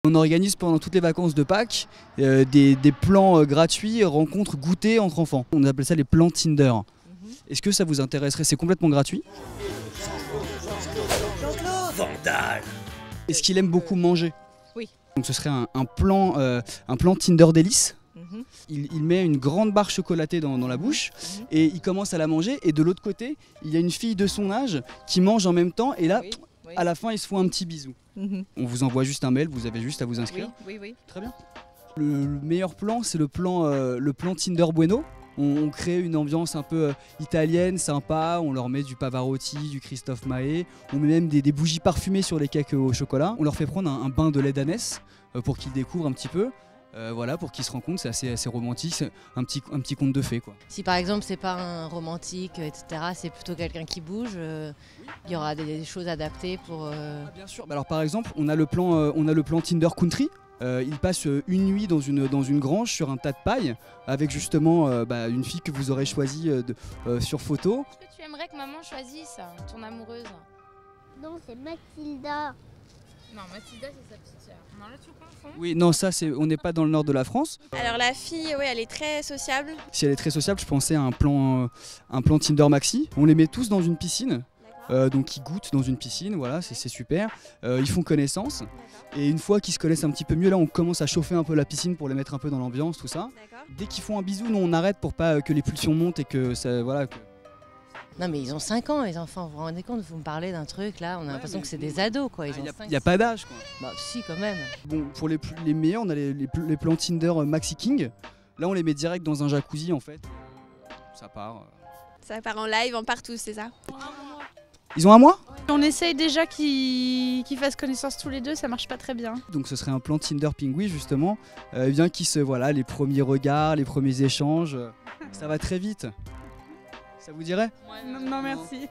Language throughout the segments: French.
On organise pendant toutes les vacances de Pâques des plans gratuits, rencontres, goûters entre enfants. On appelle ça les plans Tinder. Est-ce que ça vous intéresserait? C'est complètement gratuit. Vandale. Est-ce qu'il aime beaucoup manger? Oui. Donc ce serait un plan Tinder délice. Il met une grande barre chocolatée dans la bouche et il commence à la manger. Et de l'autre côté, il y a une fille de son âge qui mange en même temps. Et là, à la fin, ils se font un petit bisou. On vous envoie juste un mail, vous avez juste à vous inscrire. Oui. Très bien. Le meilleur plan, c'est le plan Tinder Bueno. On crée une ambiance un peu italienne, sympa. On leur met du Pavarotti, du Christophe Maé. On met même des bougies parfumées sur les cakes au chocolat. On leur fait prendre un bain de lait d'ânesse pour qu'ils découvrent un petit peu. Voilà, pour qu'ils se rencontrent, c'est assez romantique, c'est un petit conte de fées, quoi. Si par exemple c'est pas un romantique, etc., c'est plutôt quelqu'un qui bouge, il y aura des choses adaptées pour... Bien sûr, alors par exemple, on a le plan Tinder Country. Il passe une nuit dans une grange sur un tas de paille avec justement une fille que vous aurez choisie sur photo. Est-ce que tu aimerais que maman choisisse ton amoureuse? Non, c'est Mathilda. Non, Mathilda c'est sa petite sœur. Non, là tu confonds. Oui, non, ça on n'est pas dans le nord de la France. Alors la fille, ouais, elle est très sociable. Si elle est très sociable, je pensais à un plan Tinder Maxi. On les met tous dans une piscine. Donc ils goûtent dans une piscine, voilà, c'est super. Ils font connaissance. Et une fois qu'ils se connaissent un petit peu mieux, là on commence à chauffer un peu la piscine pour les mettre un peu dans l'ambiance, tout ça. Dès qu'ils font un bisou, nous on arrête pour pas que les pulsions montent et que ça, voilà. Non mais ils ont 5 ans les enfants, vous vous rendez compte, vous me parlez d'un truc là, on a l'impression que c'est des ados quoi. Il n'y a pas d'âge quoi. Bah si quand même. Bon, pour les meilleurs, on a les plans Tinder Maxi King. Là on les met direct dans un jacuzzi en fait. Ça part. Ça part en live, en partout, c'est ça? Ils ont un mois? On essaye déjà qu'ils fassent connaissance tous les deux, ça marche pas très bien. Donc ce serait un plan Tinder Pingui justement, bien voilà, les premiers regards, les premiers échanges, ça va très vite. Ça vous dirait? Non merci.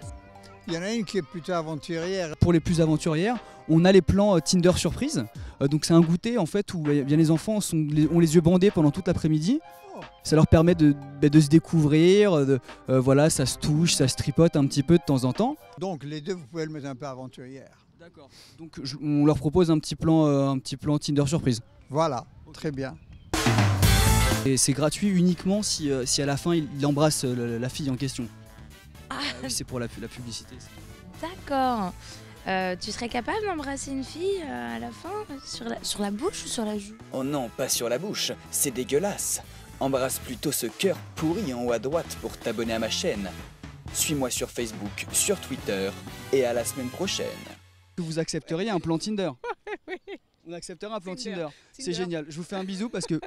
Il y en a une qui est plutôt aventurière. Pour les plus aventurières, on a les plans Tinder surprise. Donc c'est un goûter en fait où bien, les enfants ont les yeux bandés pendant toute l'après-midi. Ça leur permet de se découvrir, voilà, ça se touche, ça se tripote un petit peu de temps en temps. Donc les deux, vous pouvez le mettre un peu aventurière. D'accord. Donc on leur propose un petit plan Tinder surprise. Voilà, très bien. Et c'est gratuit uniquement si à la fin il embrasse la fille en question. Oui, c'est pour la publicité. D'accord. Tu serais capable d'embrasser une fille à la fin sur la bouche ou sur la joue? Oh non, pas sur la bouche, c'est dégueulasse. Embrasse plutôt ce cœur pourri en haut à droite pour t'abonner à ma chaîne. Suis-moi sur Facebook, sur Twitter et à la semaine prochaine. Vous accepteriez un plan Tinder? Oui. On accepterait un plan Tinder. C'est génial. Je vous fais un bisou parce que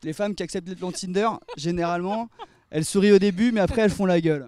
les femmes qui acceptent les plans Tinder, généralement, elles sourient au début mais après elles font la gueule.